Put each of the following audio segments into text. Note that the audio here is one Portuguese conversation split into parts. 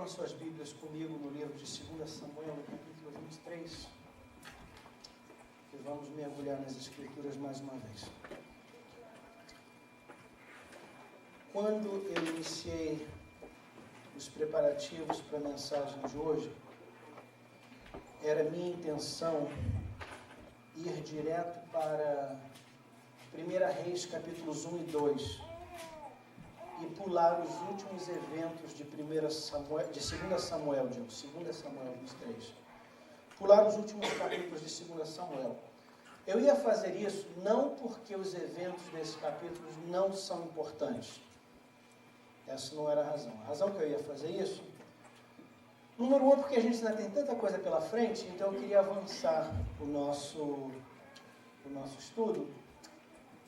suas Bíblias comigo no livro de 2 Samuel, no capítulo 23, e vamos mergulhar nas Escrituras mais uma vez. Quando eu iniciei os preparativos para a mensagem de hoje, era minha intenção ir direto para 1 Reis, capítulos 1 e 2, e pular os últimos eventos de 2 Samuel 23. Pular os últimos capítulos de 2 Samuel. Eu ia fazer isso não porque os eventos desses capítulos não são importantes. Essa não era a razão. A razão que eu ia fazer isso, número um, porque a gente ainda tem tanta coisa pela frente, então eu queria avançar o nosso estudo.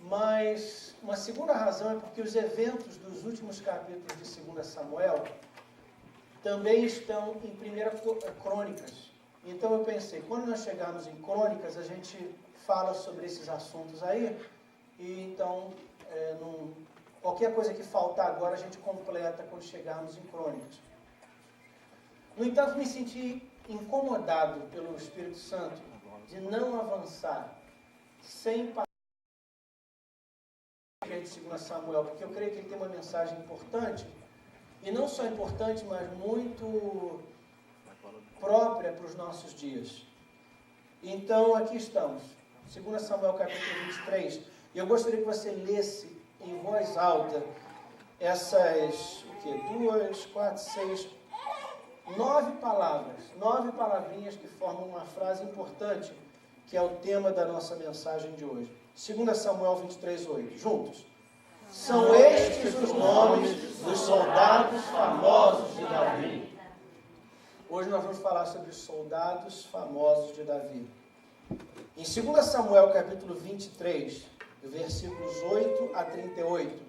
Mas uma segunda razão é porque os eventos dos últimos capítulos de 2 Samuel também estão em 1 Crônicas. Então eu pensei, quando nós chegarmos em Crônicas, a gente fala sobre esses assuntos aí, e então qualquer coisa que faltar agora a gente completa quando chegarmos em Crônicas. No entanto, me senti incomodado pelo Espírito Santo de não avançar sem passar de 2 Samuel, porque eu creio que ele tem uma mensagem importante, e não só importante, mas muito própria para os nossos dias. Então, aqui estamos, 2 Samuel capítulo 23, e eu gostaria que você lesse em voz alta essas, 9 palavrinhas que formam uma frase importante, que é o tema da nossa mensagem de hoje. 2 Samuel 23, 8. Juntos. São estes os nomes dos soldados famosos de Davi. Hoje nós vamos falar sobre os soldados famosos de Davi. Em 2 Samuel capítulo 23, versículos 8 a 38,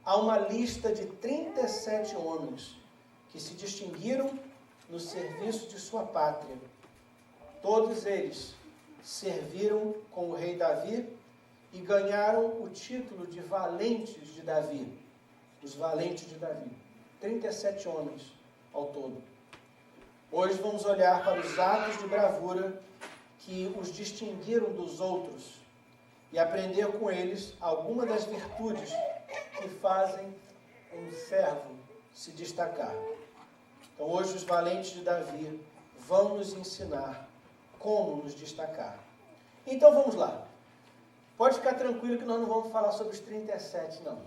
há uma lista de 37 homens que se distinguiram no serviço de sua pátria. Todos eles serviram com o rei Davi e ganharam o título de valentes de Davi. Os valentes de Davi. 37 homens ao todo. Hoje vamos olhar para os atos de bravura que os distinguiram dos outros e aprender com eles algumas das virtudes que fazem um servo se destacar. Então hoje os valentes de Davi vão nos ensinar como nos destacar. Então vamos lá. Pode ficar tranquilo que nós não vamos falar sobre os 37, não.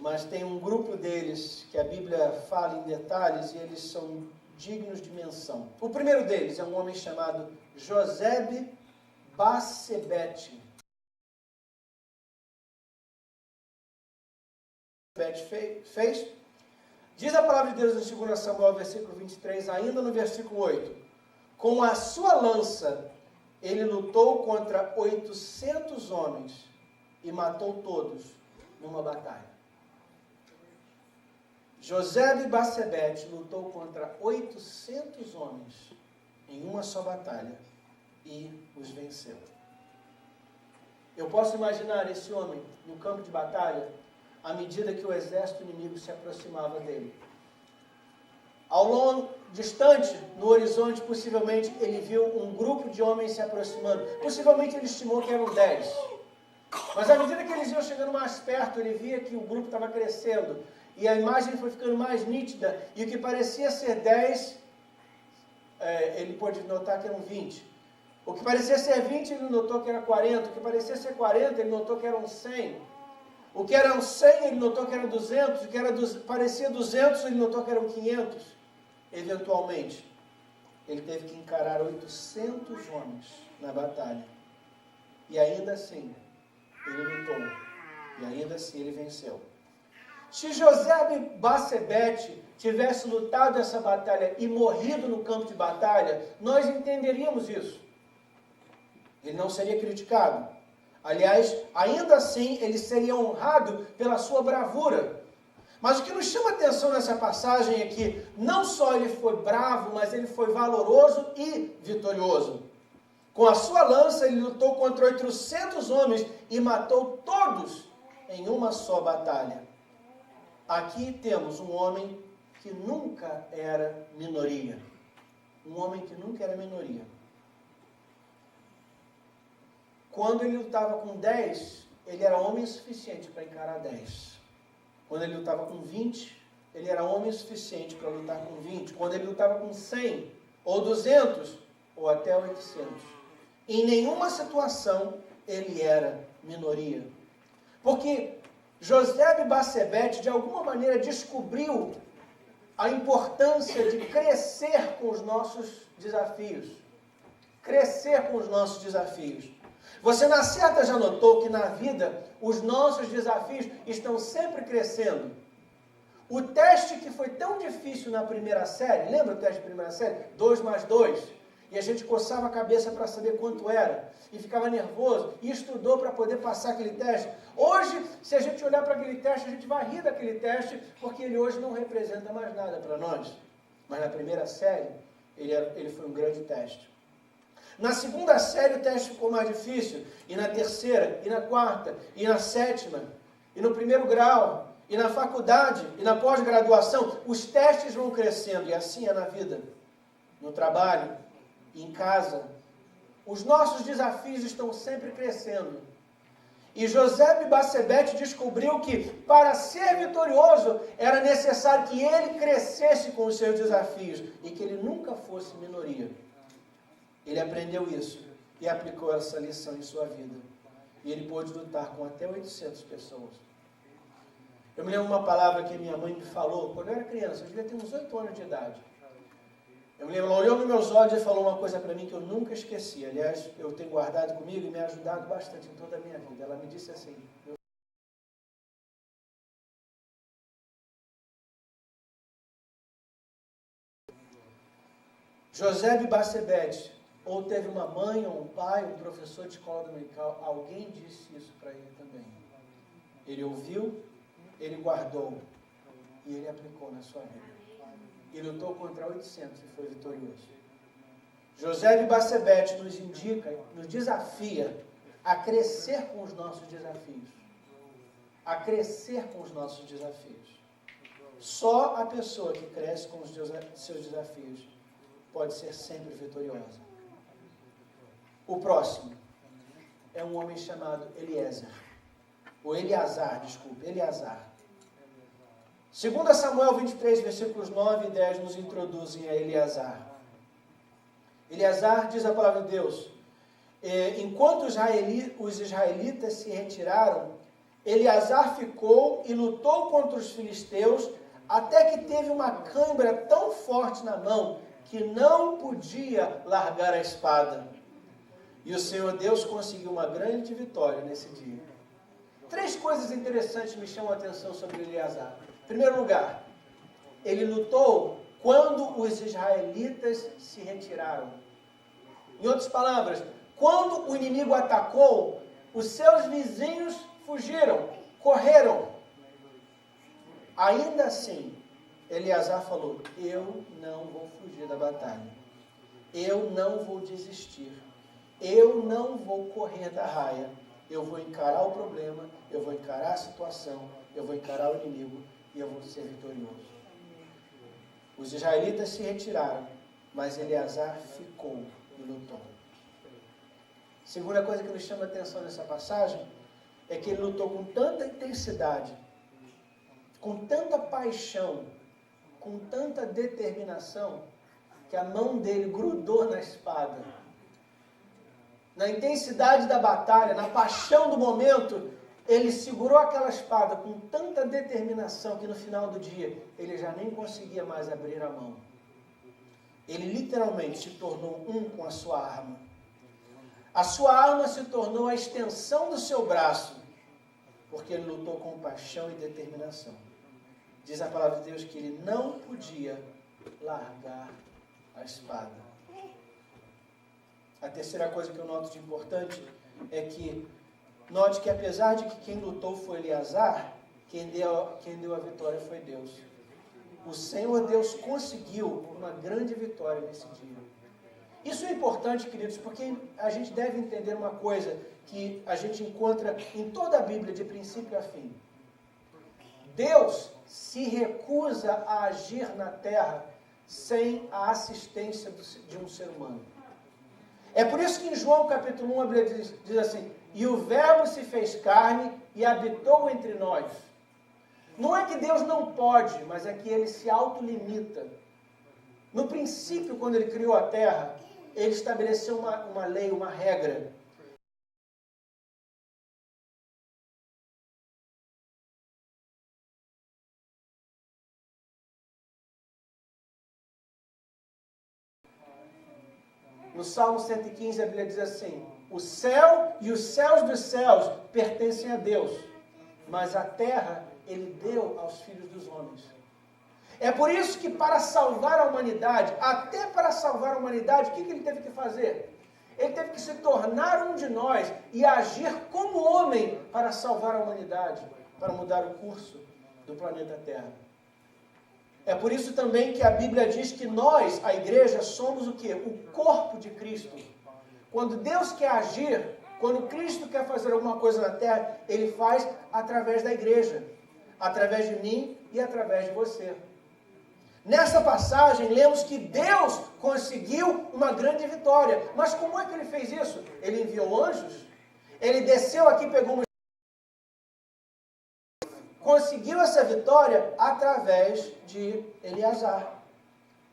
Mas tem um grupo deles que a Bíblia fala em detalhes e eles são dignos de menção. O primeiro deles é um homem chamado Josebe-Bassebete. Fez? Diz a palavra de Deus em 2 Samuel, versículo 23, ainda no versículo 8. Com a sua lança ele lutou contra 800 homens e matou todos numa batalha. Josebe-Bassebete lutou contra 800 homens em uma só batalha e os venceu. Eu posso imaginar esse homem no campo de batalha à medida que o exército inimigo se aproximava dele. Ao longo, distante, no horizonte, possivelmente ele viu um grupo de homens se aproximando. Possivelmente ele estimou que eram 10. Mas à medida que eles iam chegando mais perto, ele via que o grupo estava crescendo. E a imagem foi ficando mais nítida. E o que parecia ser 10, ele pôde notar que eram 20. O que parecia ser 20, ele notou que era 40. O que parecia ser 40, ele notou que eram 100. O que eram 100, ele notou que eram 200. O que parecia 200, ele notou que eram 500. Eventualmente, ele teve que encarar 800 homens na batalha. E ainda assim, ele lutou. E ainda assim, ele venceu. Se Josebe-Bassebete tivesse lutado essa batalha e morrido no campo de batalha, nós entenderíamos isso. Ele não seria criticado. Aliás, ainda assim, ele seria honrado pela sua bravura. Mas o que nos chama a atenção nessa passagem é que não só ele foi bravo, mas ele foi valoroso e vitorioso. Com a sua lança, ele lutou contra 800 homens e matou todos em uma só batalha. Aqui temos um homem que nunca era minoria. Um homem que nunca era minoria. Quando ele lutava com 10, ele era homem suficiente para encarar 10. Quando ele lutava com 20, ele era homem suficiente para lutar com 20. Quando ele lutava com 100, ou 200, ou até 800. Em nenhuma situação ele era minoria. Porque Josebe Bassebete, de alguma maneira, descobriu a importância de crescer com os nossos desafios. Crescer com os nossos desafios. Você na certa já notou que na vida os nossos desafios estão sempre crescendo. O teste que foi tão difícil na primeira série, lembra o teste de primeira série? 2 mais 2. E a gente coçava a cabeça para saber quanto era. E ficava nervoso. E estudou para poder passar aquele teste. Hoje, se a gente olhar para aquele teste, a gente vai rir daquele teste, porque ele hoje não representa mais nada para nós. Mas na primeira série, ele foi um grande teste. Na segunda série o teste ficou mais difícil, e na terceira, e na quarta, e na sétima, e no primeiro grau, e na faculdade, e na pós-graduação, os testes vão crescendo, e assim é na vida, no trabalho, em casa. Os nossos desafios estão sempre crescendo. E Josebe Bassebete descobriu que para ser vitorioso era necessário que ele crescesse com os seus desafios, e que ele nunca fosse minoria. Ele aprendeu isso e aplicou essa lição em sua vida. E ele pôde lutar com até 800 pessoas. Eu me lembro uma palavra que minha mãe me falou quando eu era criança, eu devia ter uns 8 anos de idade. Eu me lembro, ela olhou nos meus olhos e falou uma coisa para mim que eu nunca esqueci. Aliás, eu tenho guardado comigo e me ajudado bastante em toda a minha vida. Ela me disse assim: Josebe Bassebete, ou teve uma mãe, ou um pai, um professor de escola dominical, alguém disse isso para ele também. Ele ouviu, ele guardou e ele aplicou na sua vida. E lutou contra 800 e foi vitorioso. Josebe Bassebete nos indica, nos desafia a crescer com os nossos desafios. A crescer com os nossos desafios. Só a pessoa que cresce com os seus desafios pode ser sempre vitoriosa. O próximo é um homem chamado Eleazar. Eleazar. 2 Samuel 23, versículos 9 e 10 nos introduzem a Eleazar. Eleazar, diz a palavra de Deus, enquanto os israelitas se retiraram, Eleazar ficou e lutou contra os filisteus, até que teve uma cãibra tão forte na mão, que não podia largar a espada. E o Senhor Deus conseguiu uma grande vitória nesse dia. 3 coisas interessantes me chamam a atenção sobre Eleazar. Em primeiro lugar, ele lutou quando os israelitas se retiraram. Em outras palavras, quando o inimigo atacou, os seus vizinhos fugiram, correram. Ainda assim, Eleazar falou: eu não vou fugir da batalha. Eu não vou desistir. Eu não vou correr da raia. Eu vou encarar o problema, eu vou encarar a situação, eu vou encarar o inimigo e eu vou ser vitorioso. Os israelitas se retiraram, mas Eleazar ficou e lutou. Segunda coisa que nos chama a atenção nessa passagem é que ele lutou com tanta intensidade, com tanta paixão, com tanta determinação, que a mão dele grudou na espada. Na intensidade da batalha, na paixão do momento, ele segurou aquela espada com tanta determinação que no final do dia ele já nem conseguia mais abrir a mão. Ele literalmente se tornou um com a sua arma. A sua arma se tornou a extensão do seu braço, porque ele lutou com paixão e determinação. Diz a palavra de Deus que ele não podia largar a espada. A terceira coisa que eu noto de importante é que, note que apesar de que quem lutou foi Eleazar, quem deu a vitória foi Deus. O Senhor Deus conseguiu uma grande vitória nesse dia. Isso é importante, queridos, porque a gente deve entender uma coisa que a gente encontra em toda a Bíblia, de princípio a fim. Deus se recusa a agir na terra sem a assistência de um ser humano. É por isso que em João capítulo 1 a Bíblia diz assim: e o verbo se fez carne e habitou entre nós. Não é que Deus não pode, mas é que ele se autolimita. No princípio, quando ele criou a terra, ele estabeleceu uma lei, uma regra. No Salmo 115, a Bíblia diz assim: o céu e os céus dos céus pertencem a Deus, mas a terra ele deu aos filhos dos homens. É por isso que para salvar a humanidade, até para salvar a humanidade, o que ele teve que fazer? Ele teve que se tornar um de nós e agir como homem para salvar a humanidade, para mudar o curso do planeta Terra. É por isso também que a Bíblia diz que nós, a igreja, somos o quê? O corpo de Cristo. Quando Deus quer agir, quando Cristo quer fazer alguma coisa na terra, ele faz através da igreja, através de mim e através de você. Nessa passagem, lemos que Deus conseguiu uma grande vitória. Mas como é que ele fez isso? Ele enviou anjos? Ele desceu aqui e pegou uma... Conseguiu essa vitória através de Eleazar.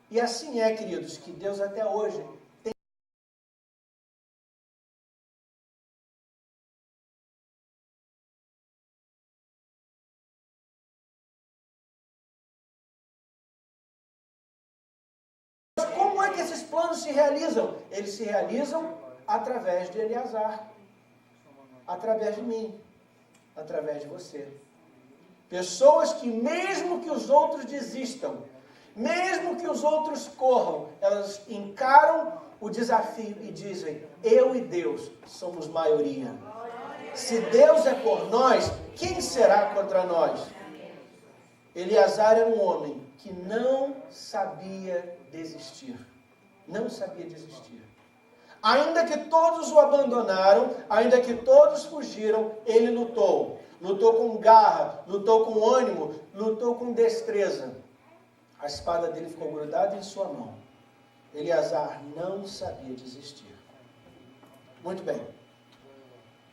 E assim é, queridos, que Deus até hoje tem... Como é que esses planos se realizam? Eles se realizam através de Eleazar, através de mim, através de você. Pessoas que mesmo que os outros desistam, mesmo que os outros corram, elas encaram o desafio e dizem: eu e Deus somos maioria. Se Deus é por nós, quem será contra nós? Eleazar era um homem que não sabia desistir. Não sabia desistir. Ainda que todos o abandonaram, ainda que todos fugiram, ele lutou. Lutou com garra, lutou com ânimo, lutou com destreza. A espada dele ficou grudada em sua mão. Eleazar não sabia desistir. Muito bem.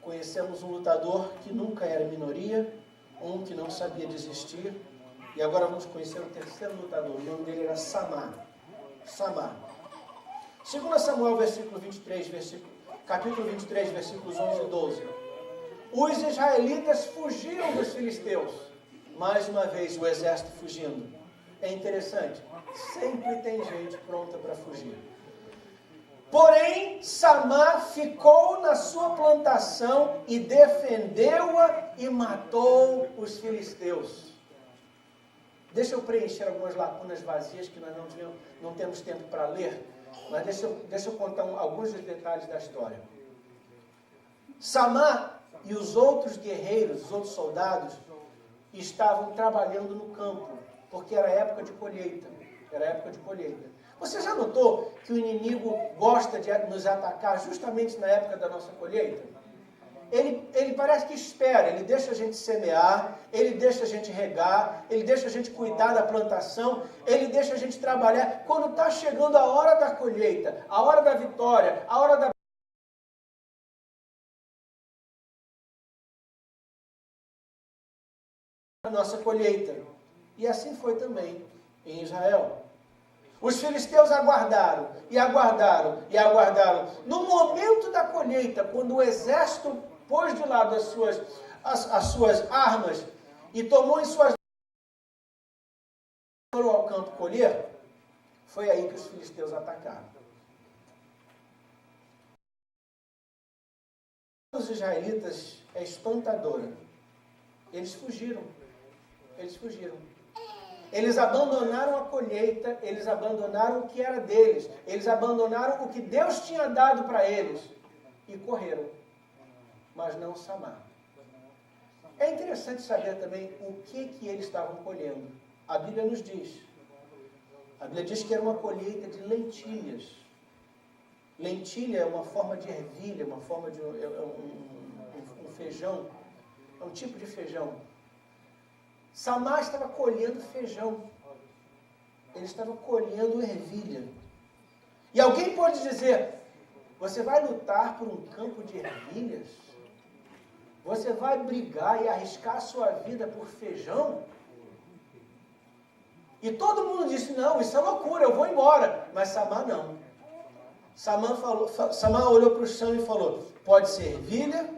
Conhecemos um lutador que nunca era minoria, um que não sabia desistir. E agora vamos conhecer o terceiro lutador. O nome dele era Samar. Samar. 2 Samuel, capítulo 23, versículos 11 e 12. Os israelitas fugiram dos filisteus. Mais uma vez o exército fugindo. É interessante. Sempre tem gente pronta para fugir. Porém, Samar ficou na sua plantação e defendeu-a e matou os filisteus. Deixa eu preencher algumas lacunas vazias que nós não temos tempo para ler. Mas deixa eu contar alguns dos detalhes da história. Samar e os outros guerreiros, os outros soldados, estavam trabalhando no campo, porque era época de colheita. Era época de colheita. Você já notou que o inimigo gosta de nos atacar justamente na época da nossa colheita? Ele parece que espera, ele deixa a gente semear, ele deixa a gente regar, ele deixa a gente cuidar da plantação, ele deixa a gente trabalhar. Quando está chegando a hora da colheita, a hora da vitória, a hora da... a nossa colheita. E assim foi também em Israel. Os filisteus aguardaram, e aguardaram, e aguardaram. No momento da colheita, quando o exército pôs de lado as suas armas e tomou em suas foram ao campo colher, foi aí que os filisteus atacaram. Os israelitas é espantadora. Eles fugiram. Eles fugiram. Eles abandonaram a colheita, eles abandonaram o que era deles, eles abandonaram o que Deus tinha dado para eles e correram, mas não Samar. É interessante saber também o que eles estavam colhendo. A Bíblia nos diz. A Bíblia diz que era uma colheita de lentilhas. Lentilha é uma forma de ervilha, uma forma de um feijão, é um tipo de feijão. Samar estava colhendo feijão. Ele estava colhendo ervilha. E alguém pode dizer, você vai lutar por um campo de ervilhas? Você vai brigar e arriscar a sua vida por feijão? E todo mundo disse, não, isso é loucura, eu vou embora. Mas Samar não. Samar olhou para o chão e falou, pode ser ervilha,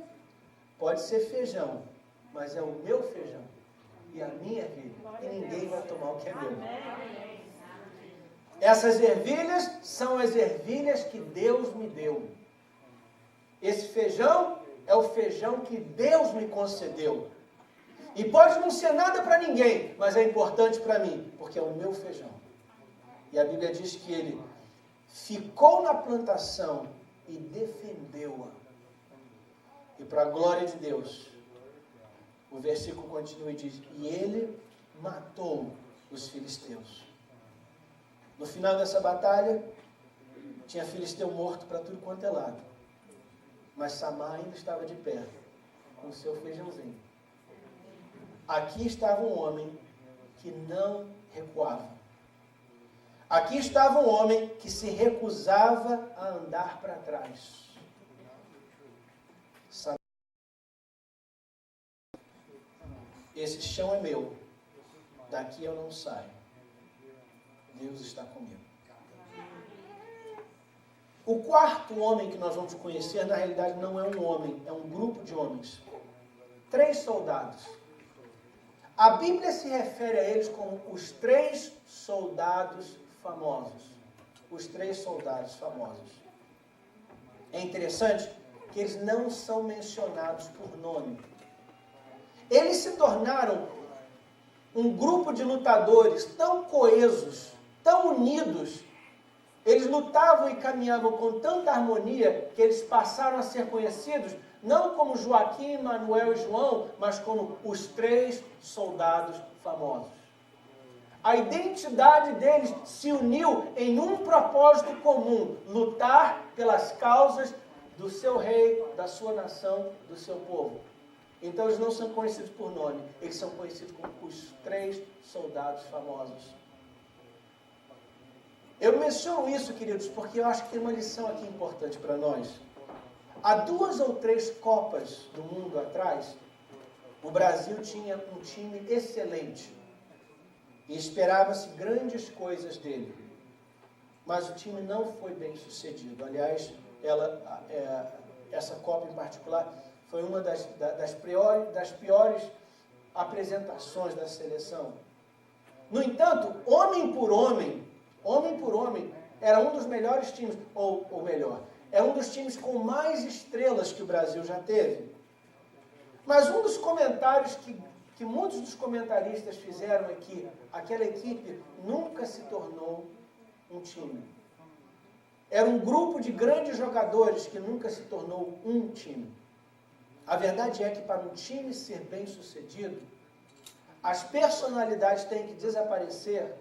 pode ser feijão, mas é o meu feijão e a minha ervilha. E ninguém vai tomar o que é meu. Essas ervilhas são as ervilhas que Deus me deu. Esse feijão é o feijão que Deus me concedeu. E pode não ser nada para ninguém, mas é importante para mim, porque é o meu feijão. E a Bíblia diz que ele ficou na plantação e defendeu-a. E para a glória de Deus, o versículo continua e diz, e ele matou os filisteus. No final dessa batalha, tinha filisteu morto para tudo quanto é lado. Mas Samar ainda estava de pé, com o seu feijãozinho. Aqui estava um homem que não recuava. Aqui estava um homem que se recusava a andar para trás. Esse chão é meu, daqui eu não saio. Deus está comigo. O quarto homem que nós vamos conhecer, na realidade, não é um homem, é um grupo de homens. 3 soldados. A Bíblia se refere a eles como os 3 soldados famosos. Os 3 soldados famosos. É interessante que eles não são mencionados por nome. Eles se tornaram um grupo de lutadores tão coesos, tão unidos. Eles lutavam e caminhavam com tanta harmonia que eles passaram a ser conhecidos não como Joaquim, Manuel e João, mas como os 3 soldados famosos. A identidade deles se uniu em um propósito comum: lutar pelas causas do seu rei, da sua nação, do seu povo. Então eles não são conhecidos por nome, eles são conhecidos como os 3 soldados famosos. Eu menciono isso, queridos, porque eu acho que tem uma lição aqui importante para nós. Há 2 ou 3 Copas do mundo atrás, o Brasil tinha um time excelente e esperava-se grandes coisas dele. Mas o time não foi bem sucedido. Aliás, essa Copa em particular foi uma das piores apresentações da seleção. No entanto, homem por homem, era um dos melhores times, ou melhor, é um dos times com mais estrelas que o Brasil já teve. Mas um dos comentários que muitos dos comentaristas fizeram é que aquela equipe nunca se tornou um time. Era um grupo de grandes jogadores que nunca se tornou um time. A verdade é que para um time ser bem sucedido, as personalidades têm que desaparecer.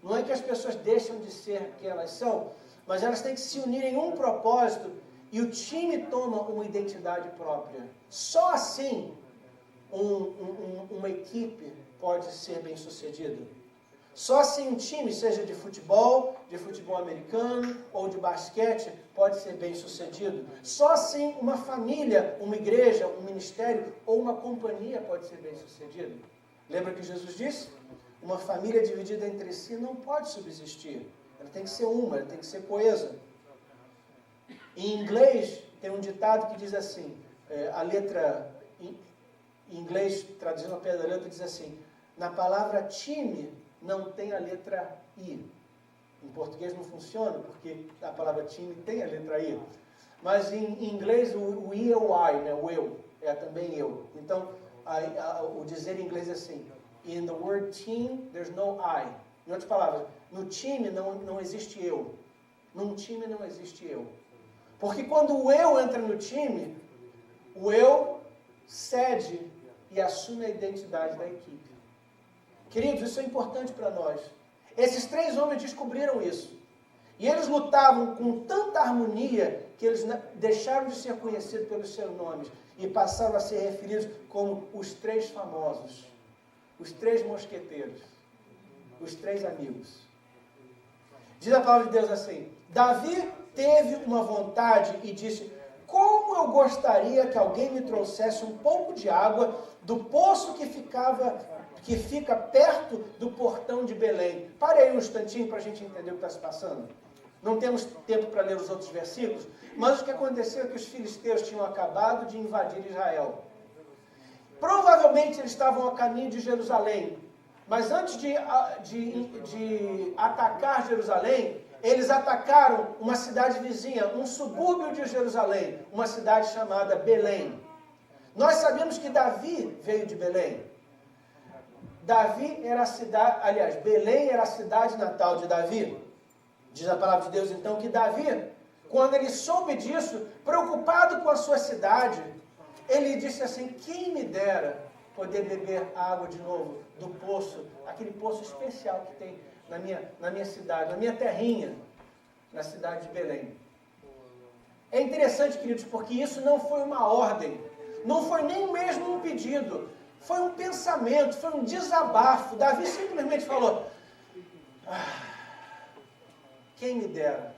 Não é que as pessoas deixam de ser quem elas são, mas elas têm que se unir em um propósito e o time toma uma identidade própria. Só assim uma equipe pode ser bem sucedida. Só assim um time, seja de futebol americano ou de basquete, pode ser bem sucedido. Só assim uma família, uma igreja, um ministério ou uma companhia pode ser bem sucedido. Lembra que Jesus disse? Uma família dividida entre si não pode subsistir. Ela tem que ser uma, ela tem que ser coesa. Em inglês, tem um ditado que diz assim, a letra, em inglês, traduzindo ao pé da letra, diz assim, na palavra time não tem a letra I. Em português não funciona, porque a palavra time tem a letra I. Mas em inglês, o I é o I, né? O eu, é também eu. Então, o dizer em inglês é assim, in the word team, there's no I. Em outras palavras, no time não existe eu. Num time não existe eu. Porque quando o eu entra no time, o eu cede e assume a identidade da equipe. Queridos, isso é importante para nós. Esses 3 homens descobriram isso. E eles lutavam com tanta harmonia que eles deixaram de ser conhecidos pelos seus nomes e passaram a ser referidos como os 3 famosos. os 3 mosqueteiros, os 3 amigos. Diz a palavra de Deus assim: Davi teve uma vontade e disse: como eu gostaria que alguém me trouxesse um pouco de água do poço que fica perto do portão de Belém. Pare aí um instantinho para a gente entender o que está se passando. Não temos tempo para ler os outros versículos, mas o que aconteceu é que os filisteus tinham acabado de invadir Israel. Provavelmente eles estavam a caminho de Jerusalém, mas antes de atacar Jerusalém, eles atacaram uma cidade vizinha, um subúrbio de Jerusalém, uma cidade chamada Belém. Nós sabemos que Davi veio de Belém. Davi era a cidade, aliás, Belém era a cidade natal de Davi. Diz a palavra de Deus então que Davi, quando ele soube disso, preocupado com a sua cidade, ele disse assim: quem me dera poder beber água de novo do poço, aquele poço especial que tem na minha cidade, na minha terrinha, na cidade de Belém. É interessante, queridos, porque isso não foi uma ordem, não foi nem mesmo um pedido, foi um pensamento, foi um desabafo. Davi simplesmente falou: quem me dera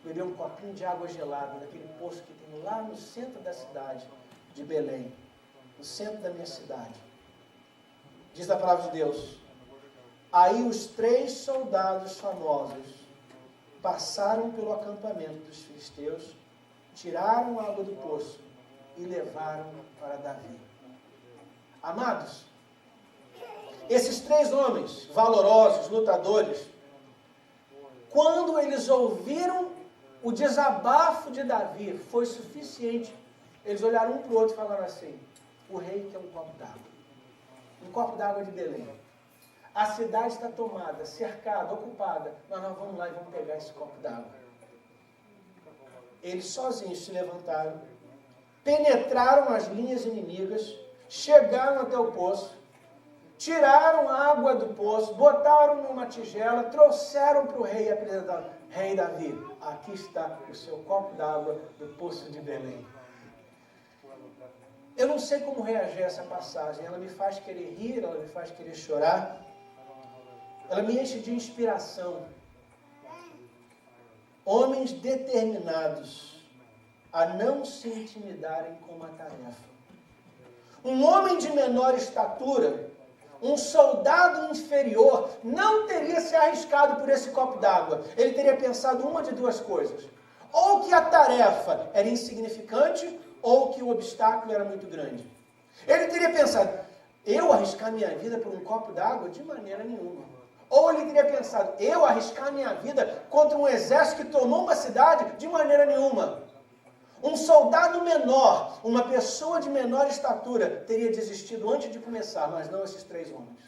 beber um copinho de água gelada daquele poço que tem lá no centro da cidade de Belém, no centro da minha cidade. Diz a palavra de Deus: aí os 3 soldados famosos passaram pelo acampamento dos filisteus, tiraram a água do poço e levaram para Davi. Amados, esses 3 homens valorosos, lutadores, quando eles ouviram o desabafo de Davi, foi suficiente. Eles olharam um para o outro e falaram assim: o rei quer um copo d'água. Um copo d'água de Belém. A cidade está tomada, cercada, ocupada, mas nós vamos lá e vamos pegar esse copo d'água. Eles sozinhos se levantaram, penetraram as linhas inimigas, chegaram até o poço, tiraram a água do poço, botaram numa tigela, trouxeram para o rei e apresentaram: rei Davi, aqui está o seu copo d'água do poço de Belém. Eu não sei como reagir a essa passagem. Ela me faz querer rir, ela me faz querer chorar. Ela me enche de inspiração. Homens determinados a não se intimidarem com uma tarefa. Um homem de menor estatura, um soldado inferior, não teria se arriscado por esse copo d'água. Ele teria pensado uma de 2 coisas: ou que a tarefa era insignificante, ou que o obstáculo era muito grande. Ele teria pensado: eu arriscar minha vida por um copo d'água? De maneira nenhuma. Ou ele teria pensado: eu arriscar minha vida contra um exército que tomou uma cidade? De maneira nenhuma. Um soldado menor, uma pessoa de menor estatura, teria desistido antes de começar, mas não esses 3 homens.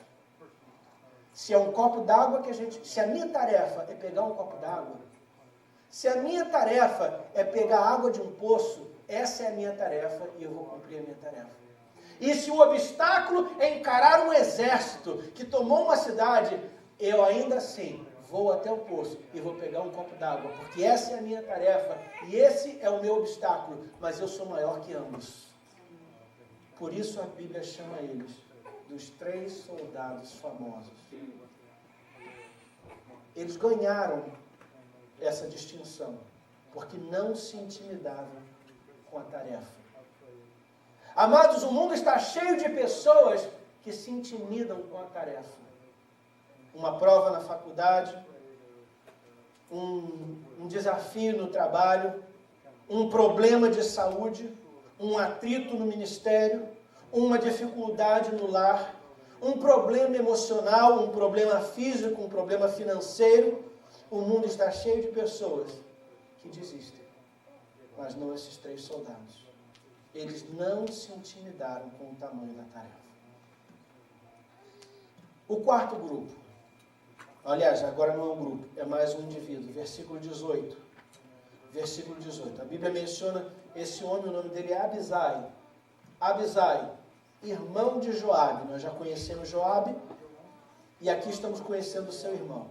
Se é um copo d'água se a minha tarefa é pegar um copo d'água, se a minha tarefa é pegar água de um poço, essa é a minha tarefa e eu vou cumprir a minha tarefa. E se o obstáculo é encarar um exército que tomou uma cidade, eu ainda assim vou até o poço e vou pegar um copo d'água, porque essa é a minha tarefa e esse é o meu obstáculo, mas eu sou maior que ambos. Por isso a Bíblia chama eles dos 3 soldados famosos. Eles ganharam essa distinção, porque não se intimidavam com a tarefa. Amados, o mundo está cheio de pessoas que se intimidam com a tarefa. Uma prova na faculdade, um desafio no trabalho, um problema de saúde, um atrito no ministério, uma dificuldade no lar, um problema emocional, um problema físico, um problema financeiro. O mundo está cheio de pessoas que desistem, mas não esses 3 soldados. Eles não se intimidaram com o tamanho da tarefa. O 4º grupo, aliás, agora não é um grupo, é mais um indivíduo. Versículo 18. Versículo 18. A Bíblia menciona esse homem, o nome dele é Abisai. Abisai, irmão de Joabe. Nós já conhecemos Joabe e aqui estamos conhecendo o seu irmão.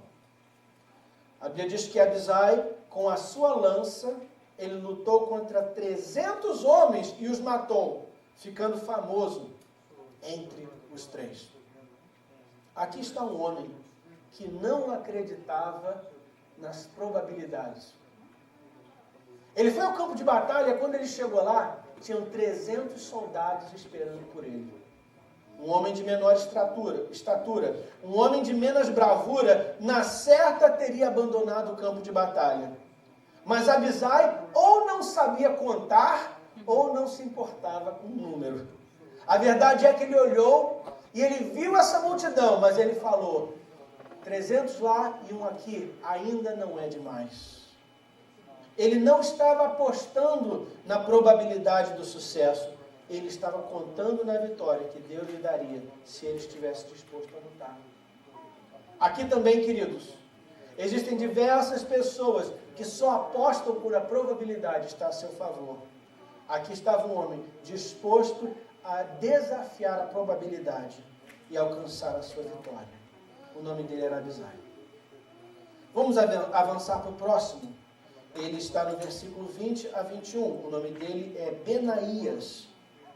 A Bíblia diz que Abisai, com a sua lança, ele lutou contra 300 homens e os matou, ficando famoso entre os 3. Aqui está um homem que não acreditava nas probabilidades. Ele foi ao campo de batalha, quando ele chegou lá, tinham 300 soldados esperando por ele. Um homem de menor estatura, um homem de menos bravura, na certa teria abandonado o campo de batalha. Mas Abisai ou não sabia contar, ou não se importava com o número. A verdade é que ele olhou e ele viu essa multidão, mas ele falou, 300 lá e um aqui, ainda não é demais. Ele não estava apostando na probabilidade do sucesso. Ele estava contando na vitória que Deus lhe daria se ele estivesse disposto a lutar. Aqui também, queridos, existem diversas pessoas que só apostam por a probabilidade estar a seu favor. Aqui estava um homem disposto a desafiar a probabilidade e alcançar a sua vitória. O nome dele era Abisai. Vamos avançar para o próximo. Ele está no versículo 20 a 21. O nome dele é Benaías.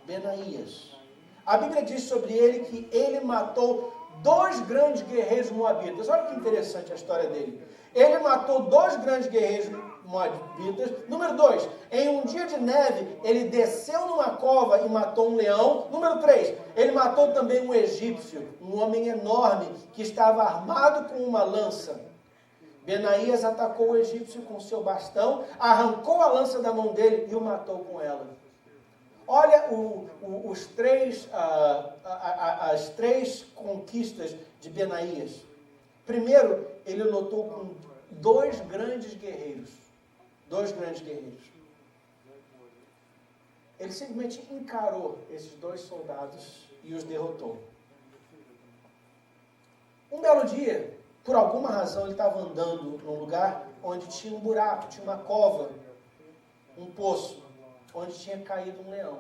Benaías. A Bíblia diz sobre ele que ele matou 2 grandes guerreiros moabitas. Olha que interessante a história dele. Ele matou 2 grandes guerreiros moabitas. Número 2, em um dia de neve, ele desceu numa cova e matou um leão. Número 3, ele matou também um egípcio, um homem enorme que estava armado com uma lança. Benaías atacou o egípcio com seu bastão, arrancou a lança da mão dele e o matou com ela. Olha as 3 conquistas de Benaías. Primeiro, ele lutou com 2 grandes guerreiros. 2 grandes guerreiros. Ele simplesmente encarou esses 2 soldados e os derrotou. Um belo dia, por alguma razão, ele estava andando num lugar onde tinha um buraco, tinha uma cova, um poço, onde tinha caído um leão.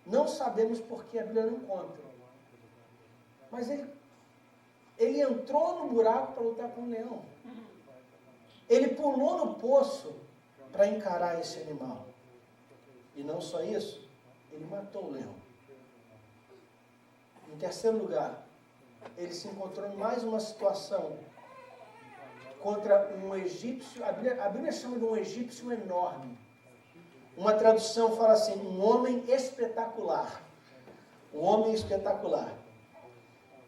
Não sabemos por que a Bíblia não conta. Mas ele entrou no buraco para lutar com o leão. Ele pulou no poço para encarar esse animal. E não só isso, ele matou o leão. Em terceiro lugar, ele se encontrou em mais uma situação contra um egípcio. A Bíblia chama de um egípcio enorme. Uma tradução fala assim, um homem espetacular. Um homem espetacular.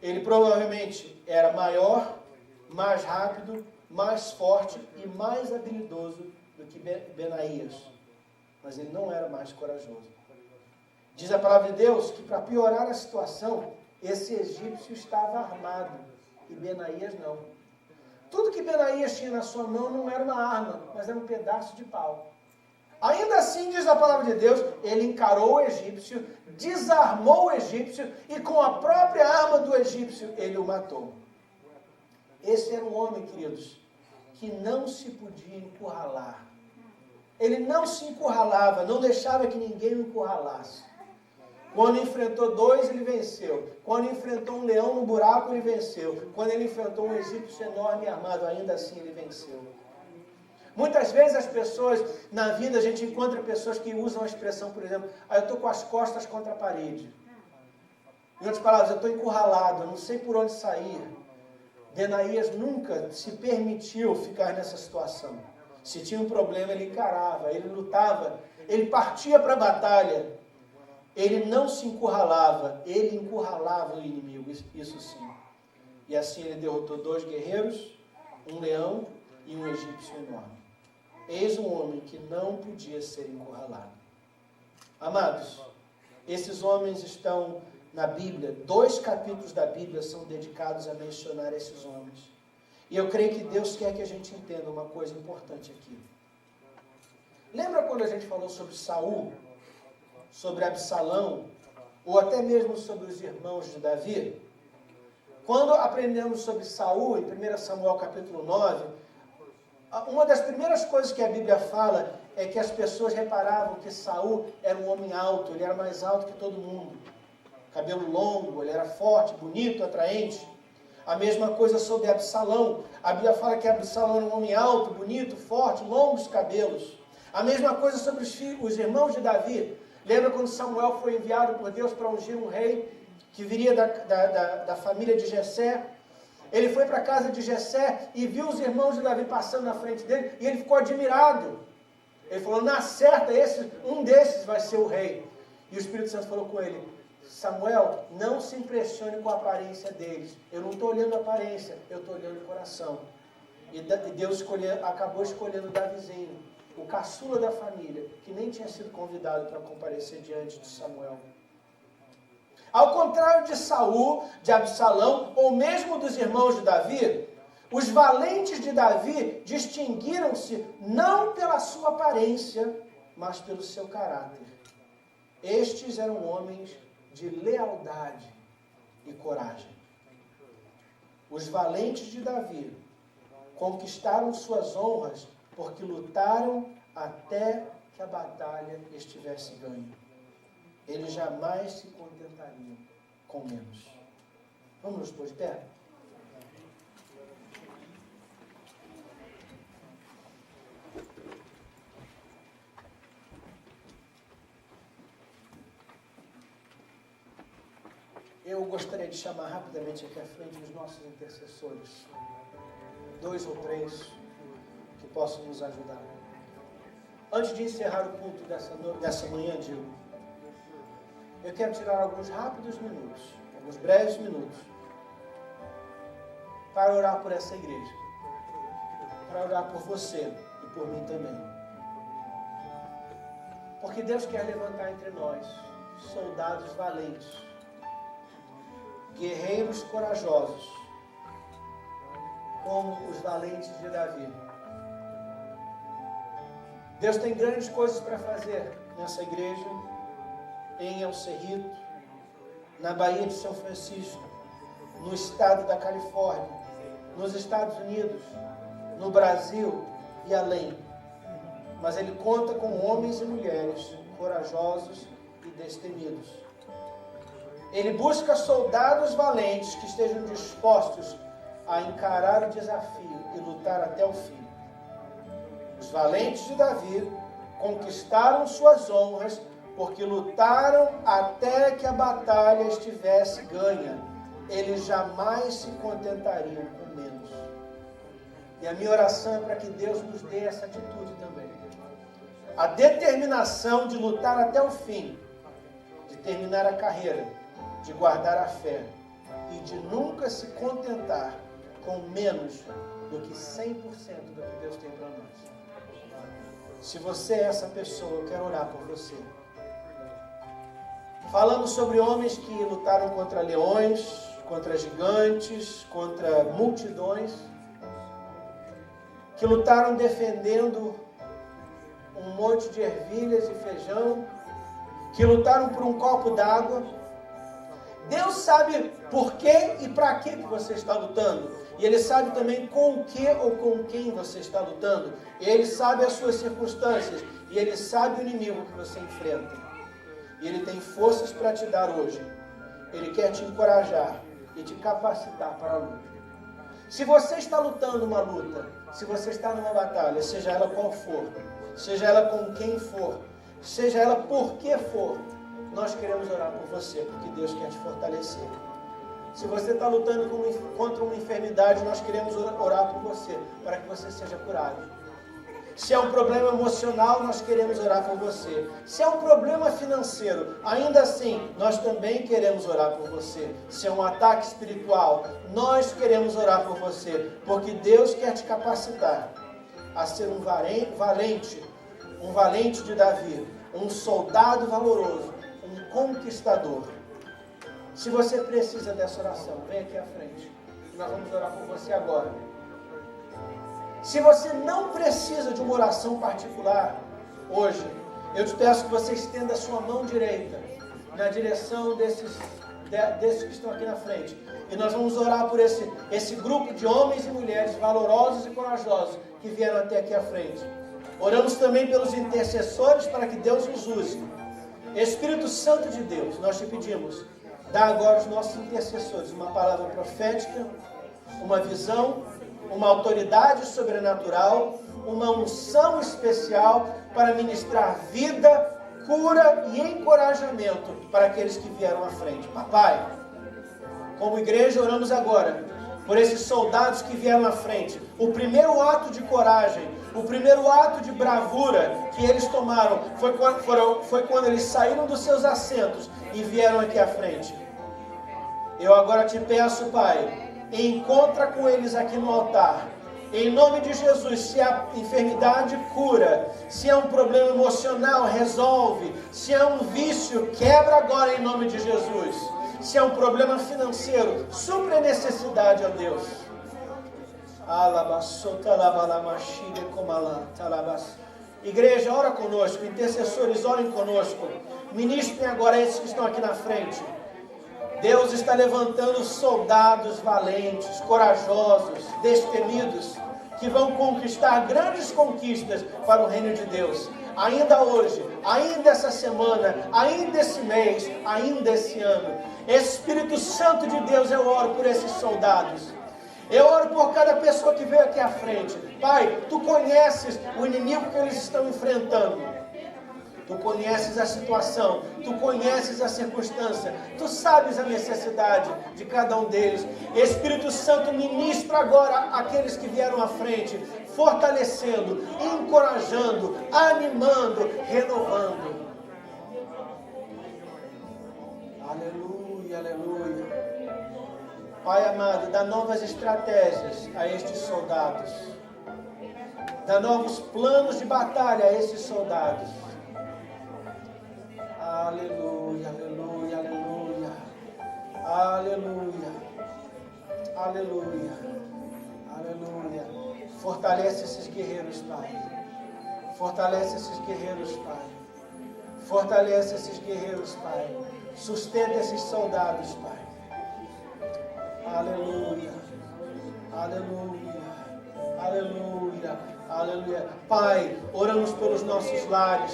Ele provavelmente era maior, mais rápido, mais forte e mais habilidoso do que Benaías. Mas ele não era mais corajoso. Diz a palavra de Deus que, para piorar a situação, esse egípcio estava armado e Benaías não. Tudo que Benaías tinha na sua mão não era uma arma, mas era um pedaço de pau. Ainda assim, diz a palavra de Deus, ele encarou o egípcio, desarmou o egípcio e com a própria arma do egípcio ele o matou. Esse era um homem, queridos, que não se podia encurralar. Ele não se encurralava, não deixava que ninguém o encurralasse. Quando enfrentou 2, ele venceu. Quando enfrentou um leão no buraco, ele venceu. Quando ele enfrentou um egípcio enorme e armado, ainda assim ele venceu. Muitas vezes as pessoas, na vida, a gente encontra pessoas que usam a expressão, por exemplo, eu estou com as costas contra a parede. Em outras palavras, eu estou encurralado, eu não sei por onde sair. Benaías nunca se permitiu ficar nessa situação. Se tinha um problema, ele encarava, ele lutava, ele partia para a batalha. Ele não se encurralava, ele encurralava o inimigo, isso sim. E assim ele derrotou 2 guerreiros, um leão e um egípcio enorme. Eis um homem que não podia ser encurralado. Amados, esses homens estão na Bíblia, 2 capítulos da Bíblia são dedicados a mencionar esses homens. E eu creio que Deus quer que a gente entenda uma coisa importante aqui. Lembra quando a gente falou sobre Saul, sobre Absalão, ou até mesmo sobre os irmãos de Davi? Quando aprendemos sobre Saul, em 1 Samuel capítulo 9, uma das primeiras coisas que a Bíblia fala é que as pessoas reparavam que Saul era um homem alto, ele era mais alto que todo mundo. Cabelo longo, ele era forte, bonito, atraente. A mesma coisa sobre Absalão. A Bíblia fala que Absalão era um homem alto, bonito, forte, longos cabelos. A mesma coisa sobre os irmãos de Davi. Lembra quando Samuel foi enviado por Deus para ungir um rei? que viria da família de Jessé. Ele foi para a casa de Jessé e viu os irmãos de Davi passando na frente dele, e ele ficou admirado. Ele falou, na certa, um desses vai ser o rei. E o Espírito Santo falou com ele, Samuel, não se impressione com a aparência deles. Eu não estou olhando a aparência, eu estou olhando o coração. E Deus acabou escolhendo Davizinho, o caçula da família, que nem tinha sido convidado para comparecer diante de Samuel. Ao contrário de Saul, de Absalão, ou mesmo dos irmãos de Davi, os valentes de Davi distinguiram-se não pela sua aparência, mas pelo seu caráter. Estes eram homens de lealdade e coragem. Os valentes de Davi conquistaram suas honras porque lutaram até que a batalha estivesse ganha. Eles jamais se contentariam com menos. Vamos nos pôr de pé? Eu gostaria de chamar rapidamente aqui à frente os nossos intercessores. 2 ou 3 que possam nos ajudar. Antes de encerrar o culto dessa manhã, Diego, eu quero tirar alguns rápidos minutos, alguns breves minutos, para orar por essa igreja, para orar por você e por mim também. Porque Deus quer levantar entre nós soldados valentes, guerreiros corajosos, como os valentes de Davi. Deus tem grandes coisas para fazer nessa igreja, em El Cerrito, na Baía de São Francisco, no estado da Califórnia, nos Estados Unidos, no Brasil e além. Mas Ele conta com homens e mulheres corajosos e destemidos. Ele busca soldados valentes que estejam dispostos a encarar o desafio e lutar até o fim. Os valentes de Davi conquistaram suas honras porque lutaram até que a batalha estivesse ganha. Eles jamais se contentariam com menos. E a minha oração é para que Deus nos dê essa atitude também. A determinação de lutar até o fim, de terminar a carreira, de guardar a fé e de nunca se contentar com menos do que 100% do que Deus tem para nós. Se você é essa pessoa, eu quero orar por você. Falamos sobre homens que lutaram contra leões, contra gigantes, contra multidões, que lutaram defendendo um monte de ervilhas e feijão, que lutaram por um copo d'água. Deus sabe por que e para que você está lutando. E Ele sabe também com o que ou com quem você está lutando. Ele sabe as suas circunstâncias. E Ele sabe o inimigo que você enfrenta. E Ele tem forças para te dar hoje. Ele quer te encorajar e te capacitar para a luta. Se você está lutando uma luta, se você está numa batalha, seja ela qual for, seja ela com quem for, seja ela por que for, nós queremos orar por você, porque Deus quer te fortalecer. Se você está lutando contra uma enfermidade, nós queremos orar por você, para que você seja curado. Se é um problema emocional, nós queremos orar por você. Se é um problema financeiro, ainda assim, nós também queremos orar por você. Se é um ataque espiritual, nós queremos orar por você, porque Deus quer te capacitar a ser um valente de Davi, um soldado valoroso, um conquistador. Se você precisa dessa oração, vem aqui à frente. Nós vamos orar por você agora. Se você não precisa de uma oração particular hoje, eu te peço que você estenda a sua mão direita na direção desses que estão aqui na frente. E nós vamos orar por esse grupo de homens e mulheres valorosos e corajosos que vieram até aqui à frente. Oramos também pelos intercessores para que Deus os use. Espírito Santo de Deus, nós te pedimos, dá agora aos nossos intercessores uma palavra profética, uma visão, uma autoridade sobrenatural, uma unção especial para ministrar vida, cura e encorajamento para aqueles que vieram à frente. Papai, Como igreja, oramos agora por esses soldados que vieram à frente. O primeiro ato de coragem, o primeiro ato de bravura que eles tomaram foi quando eles saíram dos seus assentos e vieram aqui à frente. Eu agora te peço, Pai, encontra com eles aqui no altar. Em nome de Jesus, se há enfermidade, cura. Se há um problema emocional, resolve. Se há um vício, quebra agora em nome de Jesus. Se há um problema financeiro, supre a necessidade, ó Deus. Igreja, ora conosco. Intercessores, orem conosco. Ministrem agora esses que estão aqui na frente. Deus está levantando soldados valentes, corajosos, destemidos, que vão conquistar grandes conquistas para o reino de Deus. Ainda hoje, ainda essa semana, ainda esse mês, ainda esse ano. Espírito Santo de Deus, eu oro por esses soldados. Eu oro por cada pessoa que veio aqui à frente. Pai, Tu conheces o inimigo que eles estão enfrentando. Tu conheces a situação, Tu conheces a circunstância, Tu sabes a necessidade de cada um deles. Espírito Santo, ministra agora aqueles que vieram à frente, fortalecendo, encorajando, animando, renovando. Aleluia, aleluia. Pai amado, dá novas estratégias a estes soldados. Dá novos planos de batalha a esses soldados. Aleluia, aleluia, aleluia, aleluia, aleluia, aleluia. Fortalece esses guerreiros, Pai. Fortalece esses guerreiros, Pai. Fortalece esses guerreiros, Pai. Sustenta esses soldados, Pai. Aleluia, aleluia, aleluia, aleluia. Pai, oramos pelos nossos lares.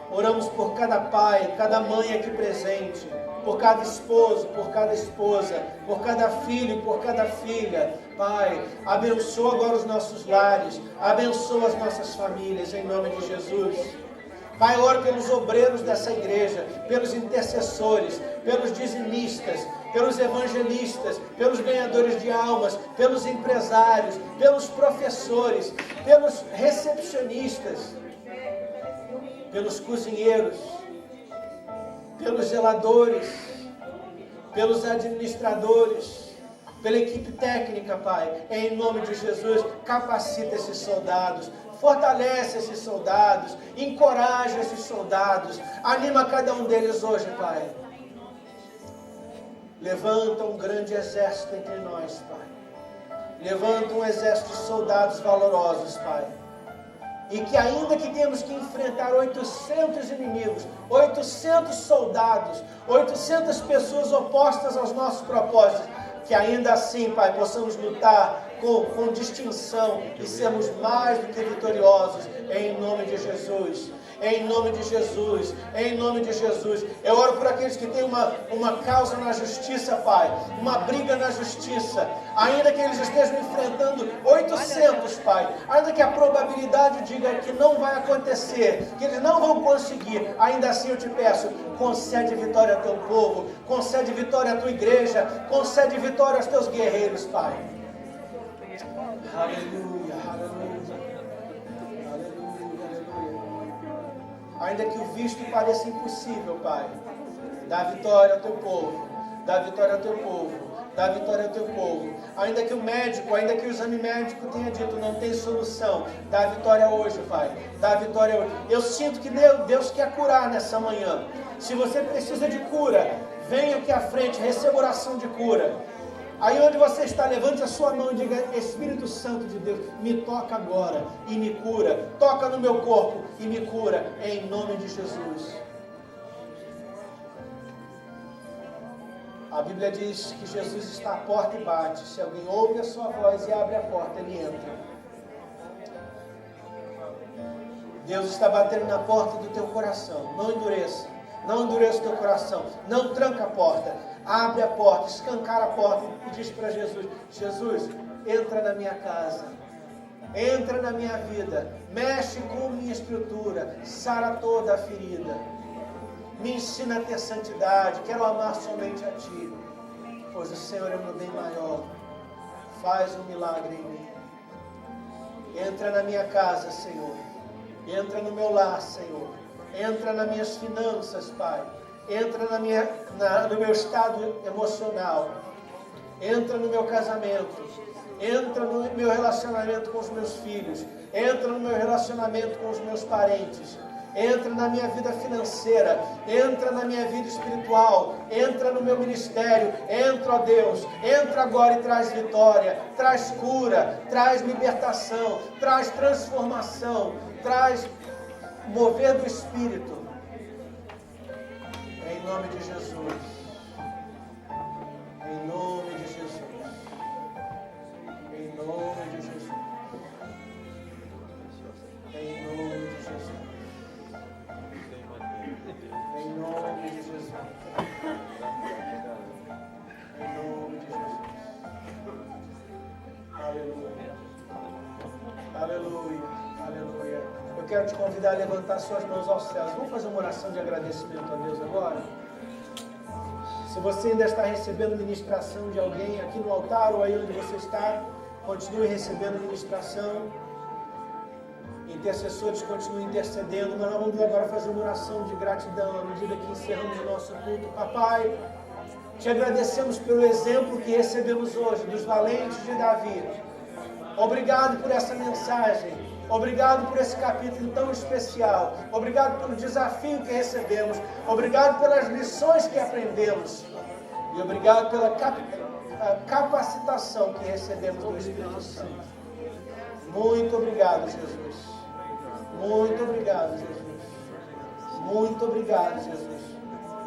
Oramos por cada pai, cada mãe aqui presente, por cada esposo, por cada esposa, por cada filho, por cada filha. Pai, abençoa agora os nossos lares, abençoa as nossas famílias, em nome de Jesus. Pai, oro pelos obreiros dessa igreja, pelos intercessores, pelos dizimistas, pelos evangelistas, pelos ganhadores de almas, pelos empresários, pelos professores, pelos recepcionistas, pelos cozinheiros, pelos zeladores, pelos administradores, pela equipe técnica, Pai. Em nome de Jesus, capacita esses soldados, fortalece esses soldados, encoraja esses soldados, anima cada um deles hoje, Pai. Levanta um grande exército entre nós, Pai. Levanta um exército de soldados valorosos, Pai. E que ainda que temos que enfrentar 800 inimigos, 800 soldados, 800 pessoas opostas aos nossos propósitos, que ainda assim, Pai, possamos lutar com distinção e sermos mais do que vitoriosos, em nome de Jesus. Em nome de Jesus, em nome de Jesus. Eu oro por aqueles que têm uma causa na justiça, Pai, uma briga na justiça, ainda que eles estejam enfrentando 800, Pai, ainda que a probabilidade diga que não vai acontecer, que eles não vão conseguir, ainda assim eu te peço, concede vitória ao teu povo, concede vitória à tua igreja, concede vitória aos teus guerreiros, Pai. Aleluia, aleluia. Ainda que o visto pareça impossível, Pai, dá vitória ao teu povo, dá vitória ao teu povo, dá vitória ao teu povo. Ainda que o médico, ainda que o exame médico tenha dito não tem solução, dá vitória hoje, Pai, dá vitória hoje. Eu sinto que Deus quer curar nessa manhã. Se você precisa de cura, venha aqui à frente, receba oração de cura. Aí onde você está, levante a sua mão e diga: Espírito Santo de Deus, me toca agora e me cura. Toca no meu corpo e me cura, em nome de Jesus. A Bíblia diz que Jesus está à porta e bate. Se alguém ouve a sua voz e abre a porta, ele entra. Deus está batendo na porta do teu coração. Não endureça. Não endureça o teu coração. Não tranca a porta. Abre a porta, escancara a porta e diz para Jesus: Jesus, entra na minha casa, entra na minha vida, mexe com minha estrutura, sara toda a ferida, me ensina a ter santidade, quero amar somente a Ti. pois o Senhor é o meu bem maior. Faz um milagre em mim. Entra na minha casa, Senhor. Entra no meu lar, Senhor. Entra nas minhas finanças, Pai. Entra no meu estado emocional. Entra no meu casamento. Entra no meu relacionamento com os meus filhos. Entra no meu relacionamento com os meus parentes. Entra na minha vida financeira, entra na minha vida espiritual, entra no meu ministério, entra, ó Deus, entra agora e traz vitória, traz cura, traz libertação, traz transformação, traz mover do Espírito. Em nome de Jesus. Em nome de Jesus. Em nome de Jesus. Em nome de Jesus. Em nome de Jesus. Em nome de Jesus. Aleluia. Aleluia. Aleluia. Eu quero te convidar a levantar suas mãos aos céus. Vamos fazer uma oração de agradecimento a Deus agora? Se você ainda está recebendo ministração de alguém aqui no altar ou aí onde você está, continue recebendo ministração. Intercessores continuem intercedendo, mas nós vamos agora fazer uma oração de gratidão à medida que encerramos o nosso culto. Papai, te agradecemos pelo exemplo que recebemos hoje dos valentes de Davi. Obrigado por essa mensagem. Obrigado por esse capítulo tão especial. Obrigado pelo desafio que recebemos. Obrigado pelas lições que aprendemos. E obrigado pela capacitação que recebemos do Espírito Santo. Muito obrigado, Jesus. Muito obrigado, Jesus. Muito obrigado, Jesus.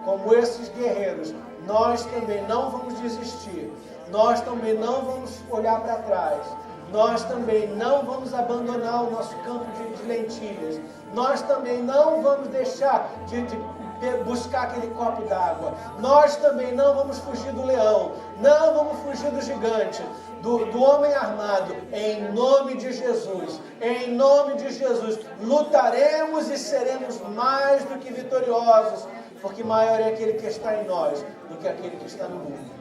Como esses guerreiros, nós também não vamos desistir. Nós também não vamos olhar para trás. Nós também não vamos abandonar o nosso campo de lentilhas. Nós também não vamos deixar de buscar aquele copo d'água. Nós também não vamos fugir do leão. Não vamos fugir do gigante. Do homem armado, em nome de Jesus, em nome de Jesus, lutaremos e seremos mais do que vitoriosos, porque maior é aquele que está em nós do que aquele que está no mundo.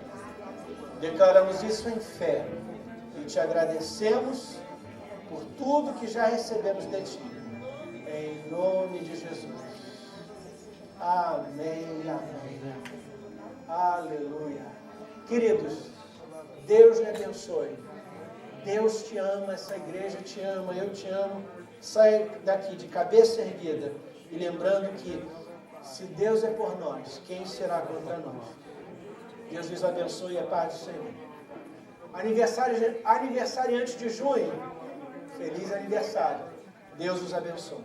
Declaramos isso em fé e te agradecemos por tudo que já recebemos de ti, em nome de Jesus. Amém, amém. Aleluia. Queridos, Deus lhe abençoe. Deus te ama, essa igreja te ama, eu te amo. Saia daqui de cabeça erguida e lembrando que se Deus é por nós, quem será contra nós? Deus lhes abençoe e a paz do Senhor. Aniversariante de junho, feliz aniversário. Deus os abençoe.